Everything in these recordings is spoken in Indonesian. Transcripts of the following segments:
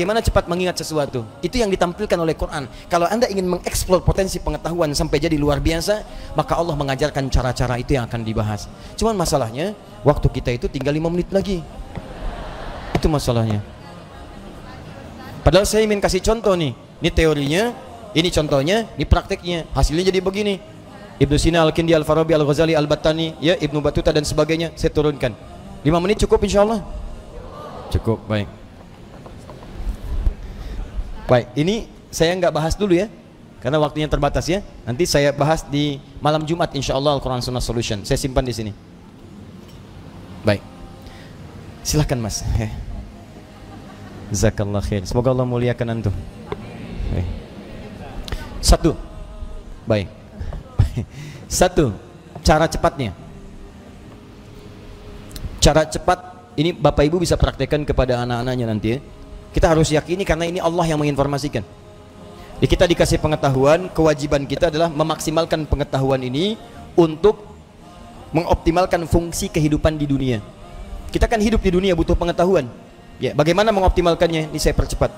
bagaimana cepat mengingat sesuatu. Itu yang ditampilkan oleh Quran. Kalau Anda ingin mengeksplor potensi pengetahuan sampai jadi luar biasa, maka Allah mengajarkan cara-cara itu yang akan dibahas. Cuman masalahnya, waktu kita itu tinggal 5 menit lagi. Itu masalahnya. Padahal saya ingin kasih contoh nih. Ini teorinya, ini contohnya, ini prakteknya. Hasilnya jadi begini. Ibnu Sina, Al-Kindi, Al-Farabi, Al-Ghazali, Al-Battani, ya, Ibnu Battuta dan sebagainya, saya turunkan. 5 menit cukup insyaallah? Cukup, baik. Baik, ini saya nggak bahas dulu ya, karena waktunya terbatas ya. Nanti saya bahas di malam Jumat insyaallah Al-Quran Sunnah Solution. Saya simpan di sini. Baik. Silahkan Mas. Jazakallah khair. Semoga Allah muliakan antum. Baik. Satu. Baik. Satu, cara cepatnya. Cara cepat ini Bapak Ibu bisa praktekkan kepada anak-anaknya nanti ya. Kita harus yakini karena ini Allah yang menginformasikan. Jadi kita dikasih pengetahuan, kewajiban kita adalah memaksimalkan pengetahuan ini untuk mengoptimalkan fungsi kehidupan di dunia. Kita kan hidup di dunia butuh pengetahuan. Ya, bagaimana mengoptimalkannya? Ini saya percepat.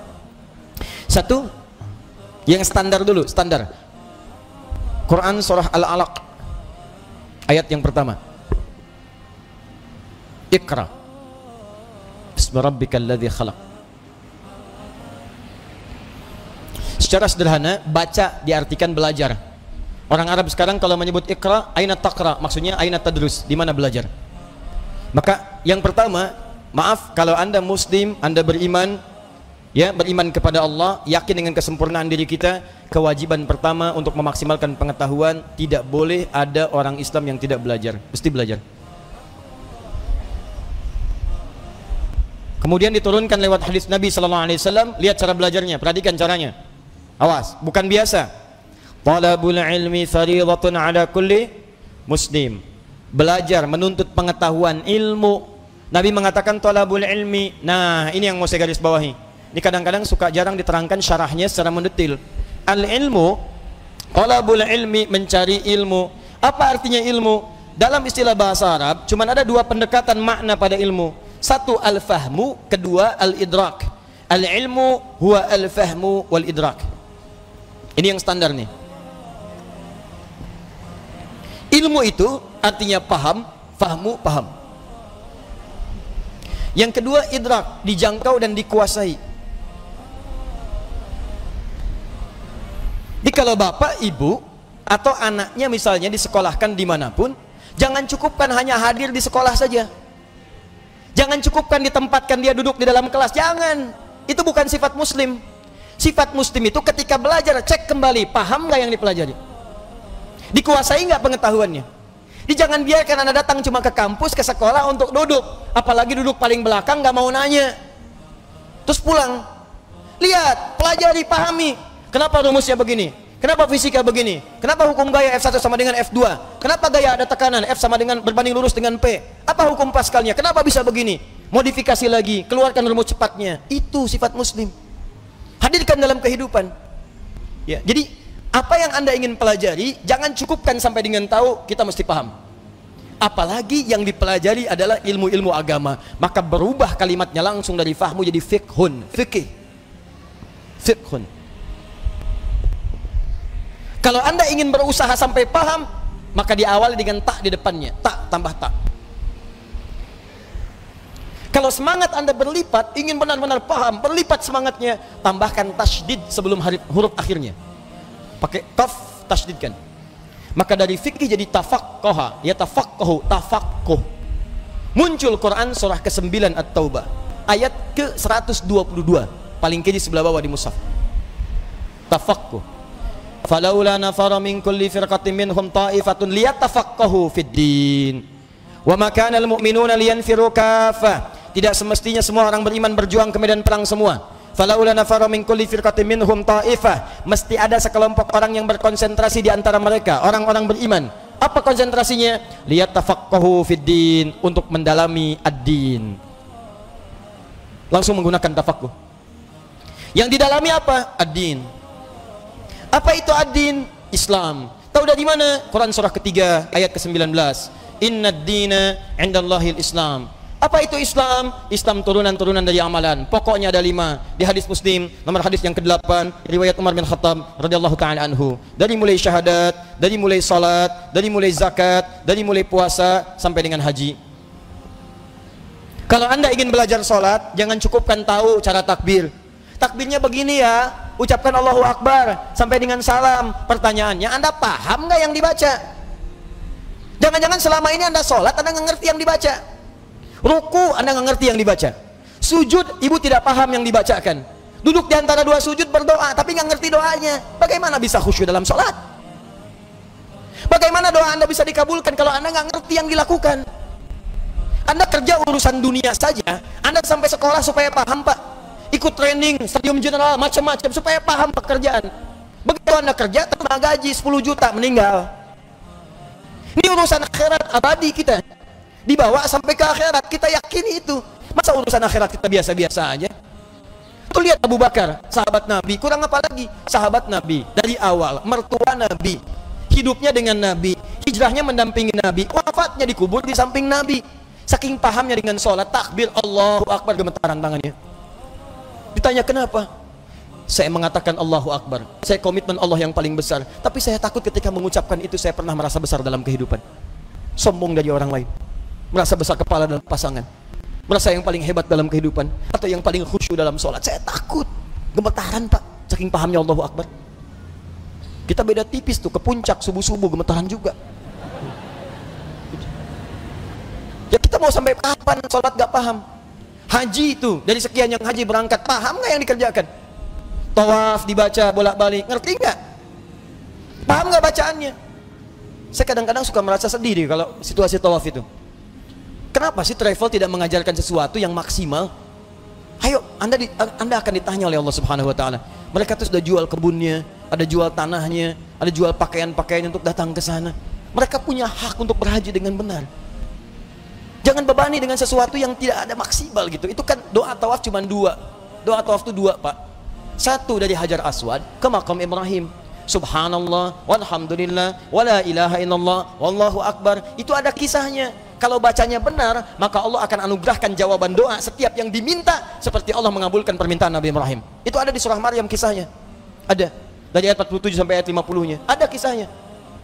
Satu, yang standar dulu, standar. Quran surah Al-Alaq ayat yang pertama. Iqra bismi rabbikal ladzi khalaq. Secara sederhana, baca diartikan belajar. Orang Arab sekarang kalau menyebut Iqra, aina taqra, maksudnya aina tadrus, di mana belajar. Maka yang pertama, maaf kalau Anda muslim, Anda beriman, ya, beriman kepada Allah, yakin dengan kesempurnaan diri kita, kewajiban pertama untuk memaksimalkan pengetahuan, tidak boleh ada orang Islam yang tidak belajar, mesti belajar. Kemudian diturunkan lewat hadis Nabi sallallahu alaihi wasallam, lihat cara belajarnya, perhatikan caranya. Awas, bukan biasa. Talabul ilmi fardhatun ala kulli muslim. Belajar, menuntut pengetahuan, ilmu. Nabi mengatakan talabul ilmi. Nah, ini yang mau saya garis bawahi. Ini kadang-kadang suka jarang diterangkan syarahnya secara mendetil. Al-ilmu, talabul ilmi, mencari ilmu. Apa artinya ilmu? Dalam istilah bahasa Arab, cuma ada dua pendekatan makna pada ilmu. Satu al-fahmu, kedua al-idrak. Al-ilmu huwa al-fahmu wal-idrak. Ini yang standar nih. Ilmu itu artinya paham, fahmu, paham. Yang kedua idrak, dijangkau dan dikuasai. Jadi kalau bapak, ibu, atau anaknya misalnya disekolahkan dimanapun, jangan cukupkan hanya hadir di sekolah saja. Jangan cukupkan ditempatkan dia duduk di dalam kelas, jangan. Itu bukan sifat muslim. Sifat muslim itu ketika belajar, cek kembali, paham nggak yang dipelajari? Dikuasai nggak pengetahuannya? Jadi jangan biarkan Anda datang cuma ke kampus, ke sekolah untuk duduk, apalagi duduk paling belakang, nggak mau nanya, terus pulang. Lihat, pelajari, pahami. Kenapa rumusnya begini? Kenapa fisika begini? Kenapa hukum gaya F1 sama dengan F2? Kenapa gaya ada tekanan F sama dengan berbanding lurus dengan P? Apa hukum Pascalnya? Kenapa bisa begini? Modifikasi lagi, keluarkan rumus cepatnya. Itu sifat muslim. Hadirkan dalam kehidupan. Ya, jadi apa yang Anda ingin pelajari, jangan cukupkan sampai dengan tahu, kita mesti paham. Apalagi yang dipelajari adalah ilmu-ilmu agama, maka berubah kalimatnya langsung dari fahmu jadi fiqhun, fikih. Fiqhun. Kalau Anda ingin berusaha sampai paham, maka diawali dengan tak di depannya, tak tambah tak. Kalau semangat Anda berlipat, ingin benar-benar paham, berlipat semangatnya, tambahkan tasydid sebelum huruf akhirnya. Pakai taf, tasydidkan. Maka dari fikih jadi tafaqqaha, ya tafaqqahu, tafaqquh. Muncul Quran surah ke-9 At-Taubah, ayat ke-122, paling kiri sebelah bawah di mushaf. Tafaqquh. Falaula nafara min kulli firqatin minhum ta'ifatun liyatafaqqahu fid din. Wa ma kana al-mu'minuna liyanfiru kaffah. Tidak semestinya semua orang beriman berjuang ke medan perang semua. Falaula nafara min kulli firqatin minhum ta'ifah. Mesti ada sekelompok orang yang berkonsentrasi di antara mereka, orang-orang beriman. Apa konsentrasinya? Liyatafaqqahu fid din, untuk mendalami ad-din. Langsung menggunakan tafaqquh. Yang didalami apa? Ad-din. Apa itu ad-din? Islam. Tahu dari mana? Quran surah ketiga ayat ke-19. Inna ad-dina 'indallahil Islam. Apa itu Islam? Islam turunan-turunan dari amalan. Pokoknya ada 5. Di hadis Muslim, nomor hadis yang ke-8, riwayat Umar bin Khattab radhiyallahu taala anhu. Dari mulai syahadat, dari mulai salat, dari mulai zakat, dari mulai puasa sampai dengan haji. Kalau Anda ingin belajar salat, jangan cukupkan tahu cara takbir. Takbirnya begini ya, ucapkan Allahu Akbar sampai dengan salam. Pertanyaannya, Anda paham nggak yang dibaca? Jangan-jangan selama ini Anda salat, Anda nggak ngerti yang dibaca. Ruku Anda nggak ngerti yang dibaca. Sujud ibu tidak paham yang dibacakan. Duduk di antara 2 sujud berdoa tapi nggak ngerti doanya. Bagaimana bisa khusyuk dalam sholat? Bagaimana doa Anda bisa dikabulkan kalau Anda nggak ngerti yang dilakukan? Anda kerja urusan dunia saja, Anda sampai sekolah supaya paham Pak, ikut training stadium general macam-macam supaya paham pekerjaan. Begitu Anda kerja terima gaji 10 juta meninggal. Ini urusan akhirat abadi kita, dibawa sampai ke akhirat, kita yakini itu. Masa urusan akhirat kita biasa-biasa aja? Tuh lihat Abu Bakar, sahabat Nabi, kurang apa lagi? Sahabat Nabi, dari awal, mertua Nabi, hidupnya dengan Nabi, hijrahnya mendampingi Nabi, wafatnya dikubur di samping Nabi. Saking pahamnya dengan sholat, takbir, Allahu Akbar, gemetaran tangannya. Ditanya kenapa? Saya mengatakan Allahu Akbar, saya komitmen Allah yang paling besar, tapi saya takut ketika mengucapkan itu, saya pernah merasa besar dalam kehidupan. Sombong dari orang lain, merasa besar kepala dalam pasangan, merasa yang paling hebat dalam kehidupan, atau yang paling khusyuk dalam sholat. Saya takut, gemetaran Pak, saking pahamnya Allahu Akbar. Kita beda tipis tuh, ke puncak subuh-subuh gemetaran juga. Ya kita mau sampai kapan sholat gak paham? Haji itu, dari sekian yang haji berangkat, paham gak yang dikerjakan? Tawaf dibaca bolak-balik, ngerti gak? Paham gak bacaannya? Saya kadang-kadang suka merasa sedih deh kalau situasi tawaf itu. Kenapa sih travel tidak mengajarkan sesuatu yang maksimal? Ayo, Anda akan ditanya oleh Allah Subhanahu wa taala. Mereka tuh sudah jual kebunnya, ada jual tanahnya, ada jual pakaian-pakaian untuk datang ke sana. Mereka punya hak untuk berhaji dengan benar. Jangan bebani dengan sesuatu yang tidak ada maksimal gitu. Itu kan doa tawaf cuma 2. Doa tawaf itu 2 Pak. 1 dari Hajar Aswad ke Maqam Ibrahim. Subhanallah, walhamdulillah, wala ilaha illallah, wallahu akbar. Itu ada kisahnya. Kalau bacanya benar, maka Allah akan anugerahkan jawaban doa setiap yang diminta, seperti Allah mengabulkan permintaan Nabi Ibrahim. Itu ada di surah Maryam kisahnya. Ada. Dari ayat 47 sampai ayat 50-nya. Ada kisahnya.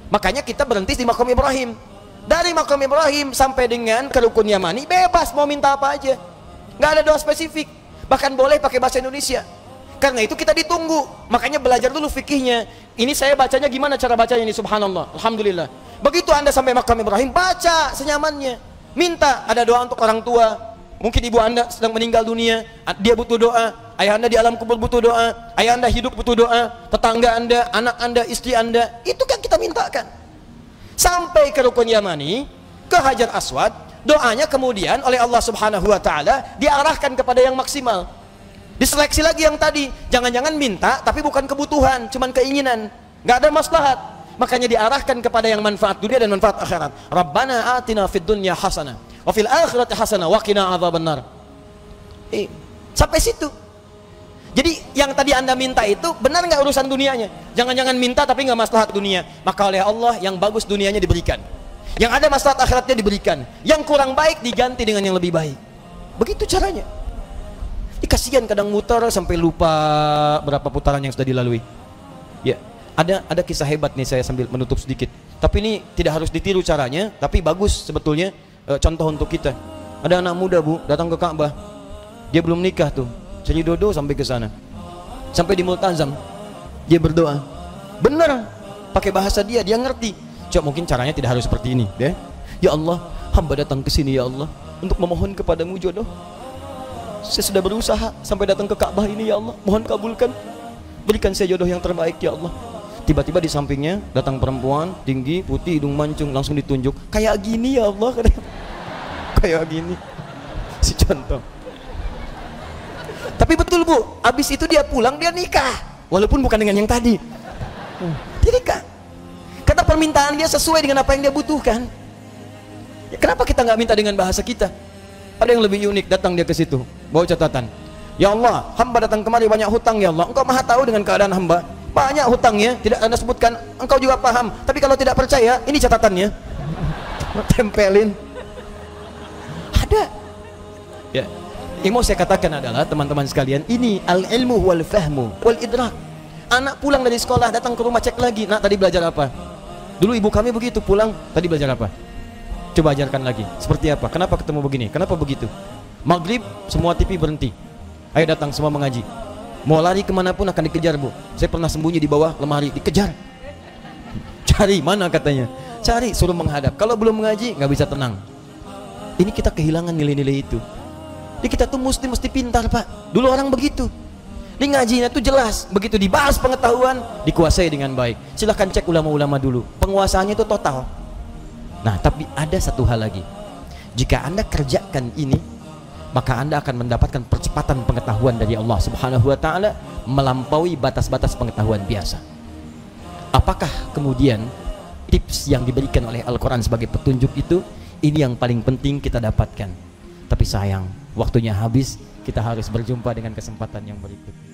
Makanya kita berhenti di Maqam Ibrahim. Dari Maqam Ibrahim sampai dengan ke Rukun Yamani, bebas mau minta apa aja. Nggak ada doa spesifik. Bahkan boleh pakai bahasa Indonesia. Karena itu kita ditunggu. Makanya belajar dulu fikihnya. Ini saya bacanya gimana cara bacanya ini, subhanallah, alhamdulillah. Begitu Anda sampai Maqam Ibrahim, baca senyamannya. Minta, ada doa untuk orang tua. Mungkin ibu Anda sedang meninggal dunia, dia butuh doa. Ayah Anda di alam kubur butuh doa. Ayah Anda hidup butuh doa. Tetangga Anda, anak Anda, istri Anda, itu kan kita mintakan. Sampai ke Rukun Yamani, ke Hajar Aswad, doanya kemudian oleh Allah Subhanahu wa taala diarahkan kepada yang maksimal. Diseleksi lagi yang tadi, jangan-jangan minta tapi bukan kebutuhan, cuman keinginan, nggak ada maslahat. Makanya diarahkan kepada yang manfaat dunia dan manfaat akhirat. Rabbana atina fid dunya hasanah wa fil akhirati hasanah wa qina adzabannar. Sampai situ. Jadi yang tadi Anda minta itu benar nggak urusan dunianya? Jangan-jangan minta tapi nggak maslahat dunia. Maka oleh Allah yang bagus dunianya diberikan, yang ada maslahat akhiratnya diberikan, yang kurang baik diganti dengan yang lebih baik. Begitu caranya. Kasihan kadang muter sampai lupa berapa putaran yang sudah dilalui. Ya, ada kisah hebat nih, saya sambil menutup sedikit. Tapi ini tidak harus ditiru caranya, tapi bagus sebetulnya contoh untuk kita. Ada anak muda Bu datang ke Ka'bah, dia belum nikah tuh, cari dodo sampai ke sana, sampai di Multazam, dia berdoa. Bener, pakai bahasa dia ngerti. Coba mungkin caranya tidak harus seperti ini, ya. Ya Allah, hamba datang ke sini ya Allah untuk memohon kepadamu jodoh. Saya sudah berusaha sampai datang ke Ka'bah ini ya Allah, mohon kabulkan, berikan saya jodoh yang terbaik ya Allah. Tiba-tiba di sampingnya datang perempuan tinggi, putih, hidung mancung, langsung ditunjuk, kayak gini ya Allah, kayak gini, si contoh. Tapi betul Bu, abis itu dia pulang, dia nikah, walaupun bukan dengan yang tadi. Dia nikah, kata permintaan dia sesuai dengan apa yang dia butuhkan. Ya, kenapa kita nggak minta dengan bahasa kita? Ada yang lebih unik, datang dia ke situ, bawa catatan. Ya Allah, hamba datang kemari banyak hutang ya Allah. Engkau maha tahu dengan keadaan hamba. Banyak hutangnya, tidak Anda sebutkan. Engkau juga paham. Tapi kalau tidak percaya, ini catatannya. Tempelin. Ada. Ya, yang mau saya katakan adalah teman-teman sekalian, ini al-ilmu wal fahmu wal idrak. Anak pulang dari sekolah datang ke rumah, cek lagi, nak tadi belajar apa? Dulu ibu kami begitu, pulang tadi belajar apa? Coba ajarkan lagi. Seperti apa? Kenapa ketemu begini? Kenapa begitu? Maghrib semua TV berhenti. Ayo datang semua mengaji. Mau lari kemanapun akan dikejar, Bu. Saya pernah sembunyi di bawah lemari, dikejar. Cari mana katanya? Cari, suruh menghadap. Kalau belum mengaji nggak bisa tenang. Ini kita kehilangan nilai-nilai itu. Jadi kita tuh mesti pintar, Pak. Dulu orang begitu. Di ngajinya tuh jelas, begitu dibahas pengetahuan dikuasai dengan baik. Silahkan cek ulama-ulama dulu, penguasaannya itu total. Nah, tapi ada satu hal lagi. Jika Anda kerjakan ini, maka Anda akan mendapatkan percepatan pengetahuan dari Allah Subhanahu wa taala melampaui batas-batas pengetahuan biasa. Apakah kemudian tips yang diberikan oleh Al-Qur'an sebagai petunjuk itu, ini yang paling penting kita dapatkan. Tapi sayang, waktunya habis. Kita harus berjumpa dengan kesempatan yang berikutnya.